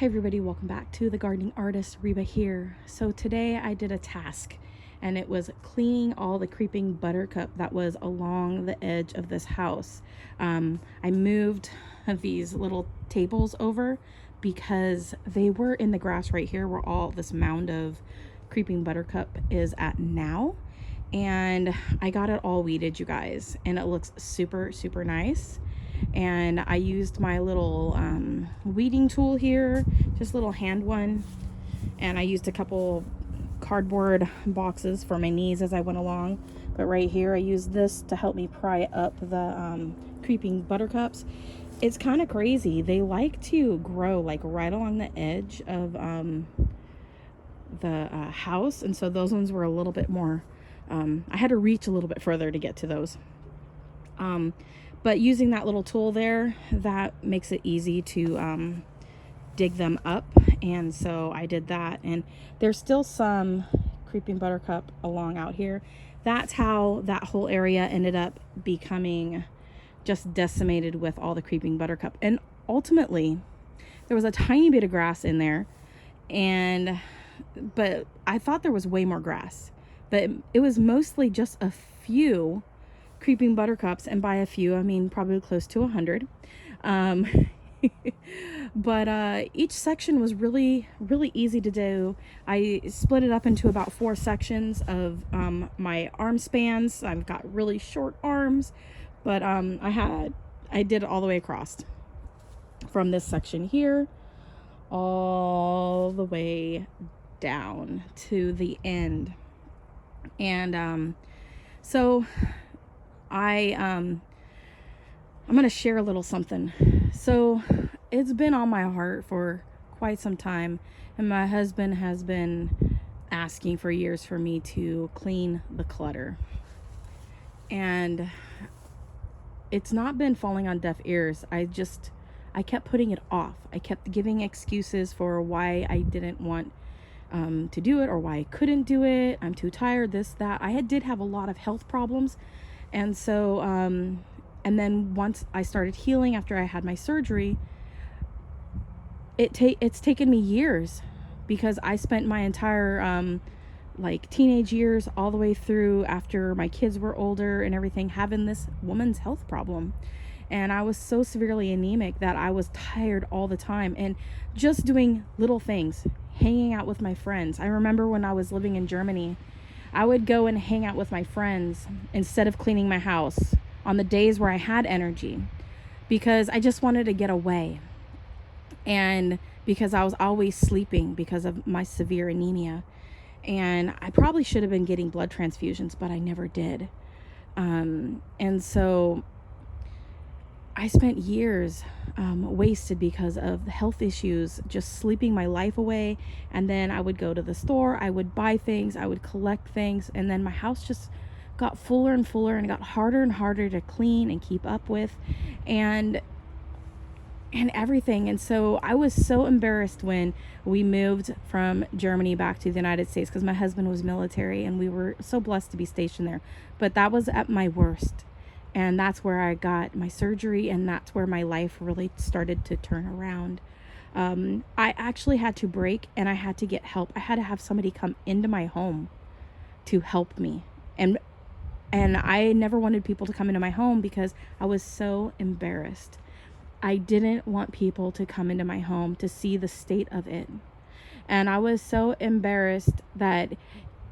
Hey everybody, welcome back to The Gardening Artist. Reba here. So today I did a task and it was cleaning all the creeping buttercup that was along the edge of this house. I moved these little tables over because they were in the grass right here where all this mound of creeping buttercup is at now. And I got it all weeded, you guys, and it looks super nice. And I used my little weeding tool here, just a little hand one, and I used a couple cardboard boxes for my knees as I went along. But right here I used this to help me pry up the creeping buttercups. It's kind of crazy, they like to grow like right along the edge of the house, and so those ones were a little bit more I had to reach a little bit further to get to those. But using that little tool there, that makes it easy to dig them up. And so I did that. And there's still some creeping buttercup along out here. That's how that whole area ended up becoming just decimated with all the creeping buttercup. And ultimately, there was a tiny bit of grass in there. But I thought there was way more grass. But it was mostly just a few creeping buttercups, and by a few I mean probably close to 100. But each section was really easy to do. I split it up into about 4 sections of my arm spans. I've got really short arms, but I did it all the way across from this section here all the way down to the end. And so I'm going to share a little something. So it's been on my heart for quite some time, and my husband has been asking for years for me to clean the clutter. And it's not been falling on deaf ears. I kept putting it off. I kept giving excuses for why I didn't want to do it, or why I couldn't do it. I'm too tired, this, that. I did have a lot of health problems. And so, and then once I started healing after I had my surgery, it's taken me years, because I spent my entire, like teenage years all the way through after my kids were older and everything, having this woman's health problem. And I was so severely anemic that I was tired all the time, and just doing little things, hanging out with my friends. I remember when I was living in Germany, I would go and hang out with my friends instead of cleaning my house on the days where I had energy, because I just wanted to get away. And because I was always sleeping because of my severe anemia. And I probably should have been getting blood transfusions, but I never did. And so I spent years wasted because of the health issues, just sleeping my life away. And then I would go to the store, I would buy things, I would collect things, and then my house just got fuller and fuller, and it got harder and harder to clean and keep up with, and everything. And so I was so embarrassed when we moved from Germany back to the United States, because my husband was military and we were so blessed to be stationed there. But that was at my worst. And that's where I got my surgery, and that's where my life really started to turn around. I actually had to break, and I had to get help. I had to have somebody come into my home to help me. And I never wanted people to come into my home because I was so embarrassed. I didn't want people to come into my home to see the state of it. And I was so embarrassed that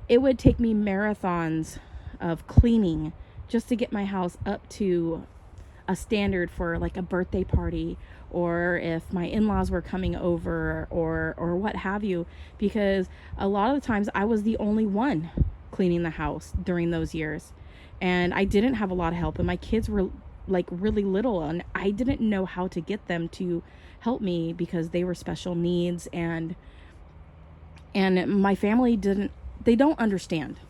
it would take me marathons of cleaning just to get my house up to a standard for like a birthday party, or if my in-laws were coming over, or what have you, because a lot of the times I was the only one cleaning the house during those years, and I didn't have a lot of help, and my kids were like really little, and I didn't know how to get them to help me because they were special needs, and my family they don't understand.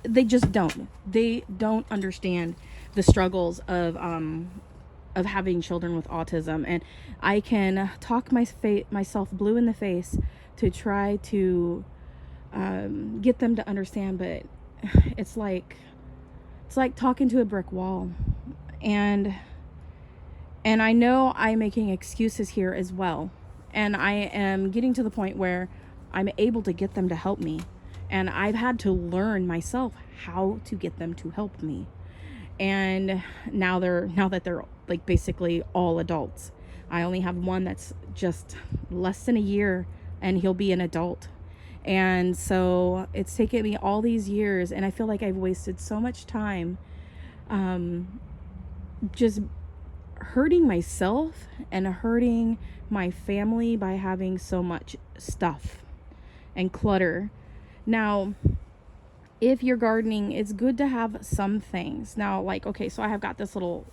They just don't. They don't understand the struggles of having children with autism. And I can talk myself blue in the face to try to get them to understand, but it's like talking to a brick wall. And I know I'm making excuses here as well. And I am getting to the point where I'm able to get them to help me. And I've had to learn myself how to get them to help me. And now that they're like basically all adults. I only have one that's just less than a year and he'll be an adult. And so it's taken me all these years, and I feel like I've wasted so much time just hurting myself and hurting my family by having so much stuff and clutter. Now, if you're gardening, it's good to have some things. Now, like, okay, so I have got this little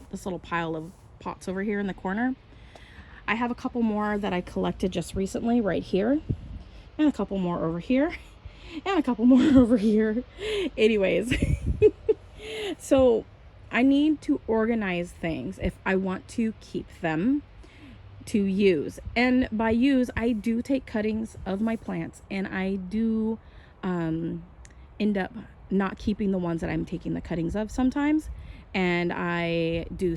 pile of pots over here in the corner. I have a couple more that I collected just recently right here, and a couple more over here, and a couple more over here. Anyways, so I need to organize things if I want to keep them to use. And by use, I do take cuttings of my plants, and I do end up not keeping the ones that I'm taking the cuttings of sometimes. And I do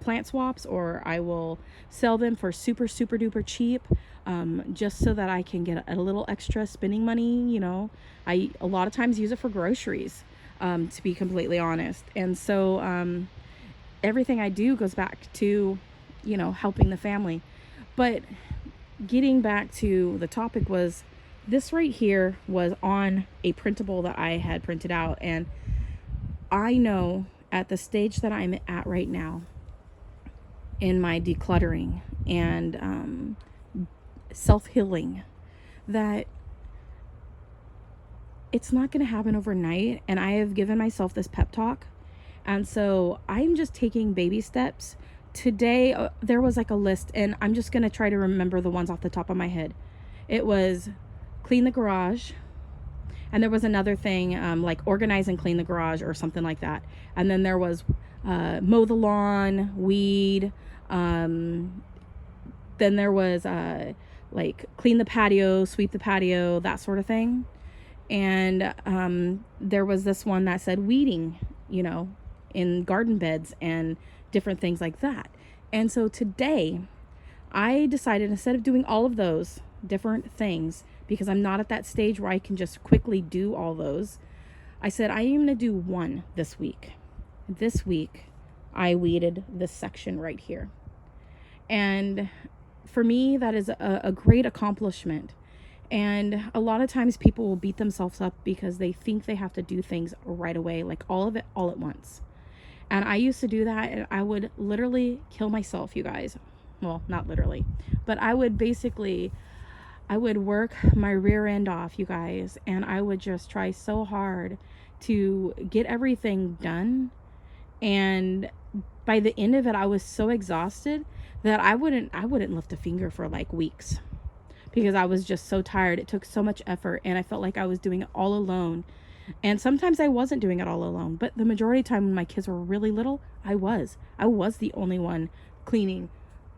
plant swaps, or I will sell them for super duper cheap, just so that I can get a little extra spending money. You know, I a lot of times use it for groceries, to be completely honest. And so everything I do goes back to, you know, helping the family. But getting back to the topic, was this right here was on a printable that I had printed out. And I know at the stage that I'm at right now in my decluttering and self-healing, that it's not going to happen overnight. And I have given myself this pep talk. And so I'm just taking baby steps. Today, there was like a list, and I'm just going to try to remember the ones off the top of my head. It was clean the garage. And there was another thing, like organize and clean the garage or something like that. And then there was mow the lawn, weed. Then there was like clean the patio, sweep the patio, that sort of thing. And there was this one that said weeding, you know, in garden beds and different things like that. And so today I decided, instead of doing all of those different things, because I'm not at that stage where I can just quickly do all those, I said I am going to do one this week. This week I weeded this section right here. And for me, that is a great accomplishment. And a lot of times people will beat themselves up because they think they have to do things right away, like all of it all at once. And I used to do that, and I would literally kill myself, you guys. Well, not literally, but I would work my rear end off, you guys, and I would just try so hard to get everything done. And by the end of it, I was so exhausted that I wouldn't lift a finger for like weeks, because I was just so tired. It took so much effort, and I felt like I was doing it all alone. And sometimes I wasn't doing it all alone, but the majority of the time when my kids were really little, I was the only one cleaning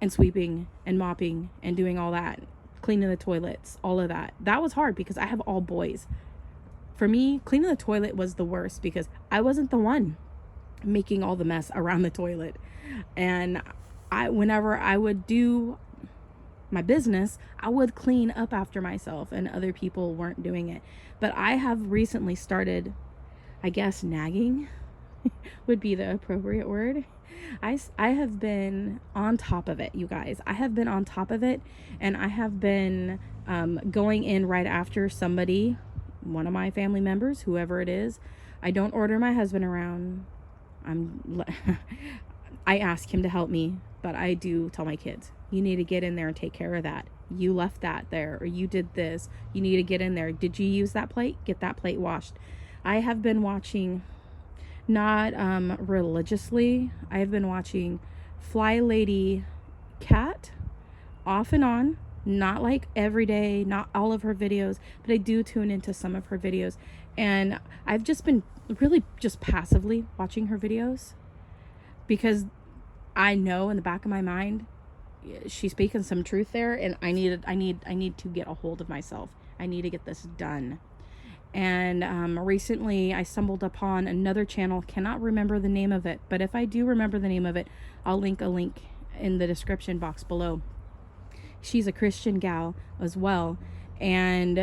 and sweeping and mopping and doing all that, cleaning the toilets, all of that. That was hard because I have all boys. For me, cleaning the toilet was the worst because I wasn't the one making all the mess around the toilet. And whenever I would do my business, I would clean up after myself, and other people weren't doing it. But I have recently started, I guess nagging would be the appropriate word. I have been on top of it, you guys. I have been on top of it, and I have been going in right after somebody, one of my family members, whoever it is. I don't order my husband around. I ask him to help me, but I do tell my kids, you need to get in there and take care of that. You left that there, or you did this. You need to get in there. Did you use that plate? Get that plate washed. I have been watching, not religiously, I have been watching Flylady Kat off and on, not like every day, not all of her videos, but I do tune into some of her videos. And I've just been really just passively watching her videos, because I know in the back of my mind she's speaking some truth there, and I need to get a hold of myself. I need to get this done. And recently I stumbled upon another channel, cannot remember the name of it, but if I do remember the name of it, I'll link a link in the description box below. she's a Christian gal as well. And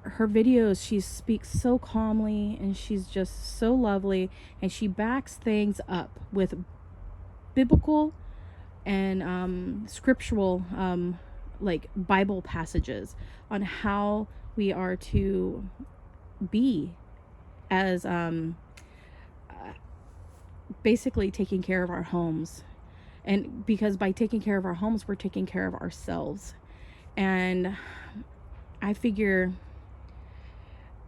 her videos, she speaks so calmly and she's just so lovely, and she backs things up with biblical and scriptural like Bible passages on how we are to be as basically taking care of our homes. And because by taking care of our homes, we're taking care of ourselves. And I figure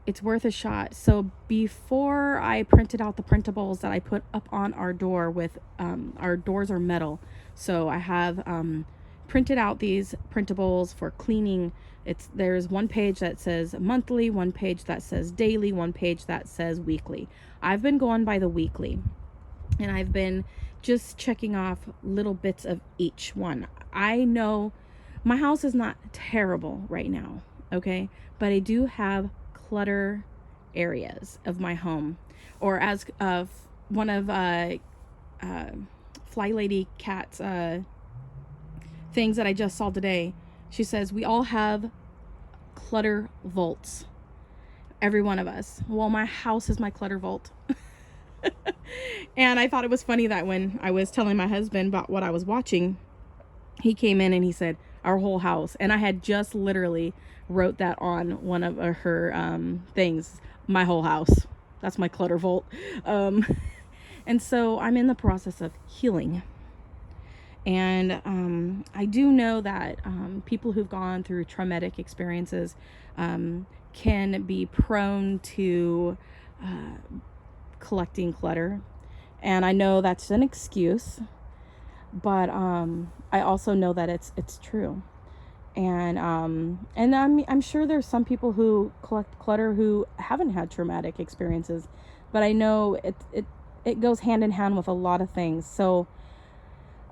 it's worth a shot. So before I printed out the printables that I put up on our door with, our doors are metal. So I have printed out these printables for cleaning. There's one page that says monthly, one page that says daily, one page that says weekly. I've been going by the weekly, and I've been just checking off little bits of each one. I know my house is not terrible right now, okay? But I do have clutter areas of my home. Or as one of Flylady Kat's things that I just saw today, she says we all have clutter vaults. Every one of us. Well, my house is my clutter vault. And I thought it was funny that when I was telling my husband about what I was watching, he came in and he said, our whole house. And I had just literally wrote that on one of her things, my whole house. That's my clutter vault. And so I'm in the process of healing. And I do know that people who've gone through traumatic experiences can be prone to collecting clutter. And I know that's an excuse, but I also know that it's true. And I'm sure there's some people who collect clutter who haven't had traumatic experiences, but I know it goes hand in hand with a lot of things. So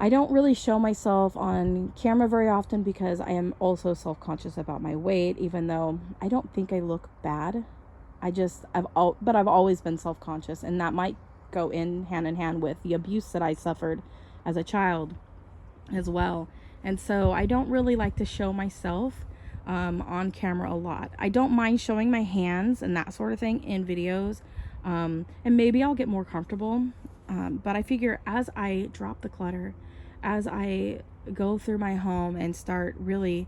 I don't really show myself on camera very often because I am also self-conscious about my weight, even though I don't think I look bad. But I've always been self-conscious, and that might go in hand with the abuse that I suffered as a child as well. And so I don't really like to show myself on camera a lot. I don't mind showing my hands and that sort of thing in videos, and maybe I'll get more comfortable. But I figure as I drop the clutter, as I go through my home and start really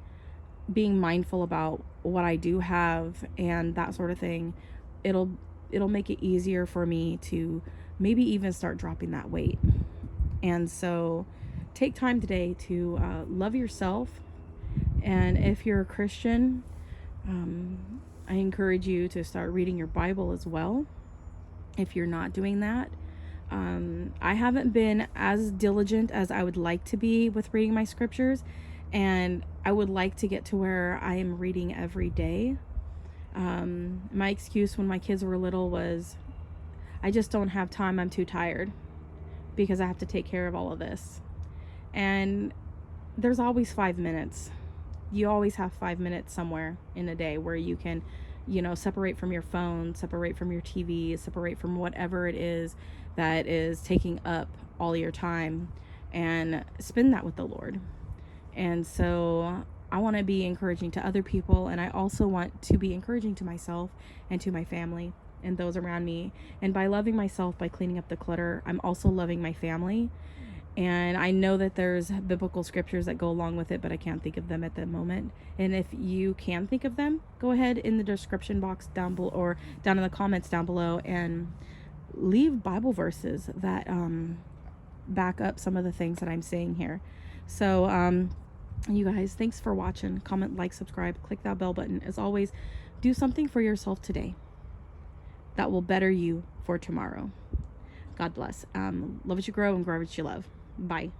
being mindful about what I do have and that sort of thing, it'll make it easier for me to maybe even start dropping that weight. And so take time today to love yourself. And if you're a Christian, I encourage you to start reading your Bible as well. If you're not doing that, I haven't been as diligent as I would like to be with reading my scriptures, and I would like to get to where I am reading every day. My excuse when my kids were little was, I just don't have time, I'm too tired, because I have to take care of all of this. And there's always 5 minutes. You always have 5 minutes somewhere in a day where you can, separate from your phone, separate from your TV, separate from whatever it is that is taking up all your time, and spend that with the Lord. And so I want to be encouraging to other people, and I also want to be encouraging to myself and to my family and those around me. And by loving myself, by cleaning up the clutter, I'm also loving my family. And I know that there's biblical scriptures that go along with it, but I can't think of them at the moment. And if you can think of them, go ahead in the description box down below, or down in the comments down below, and leave Bible verses that back up some of the things that I'm saying here. So you guys, thanks for watching. Comment, like, subscribe, click that bell button. As always, do something for yourself today that will better you for tomorrow. God bless. Love as you grow and grow as you love. Bye.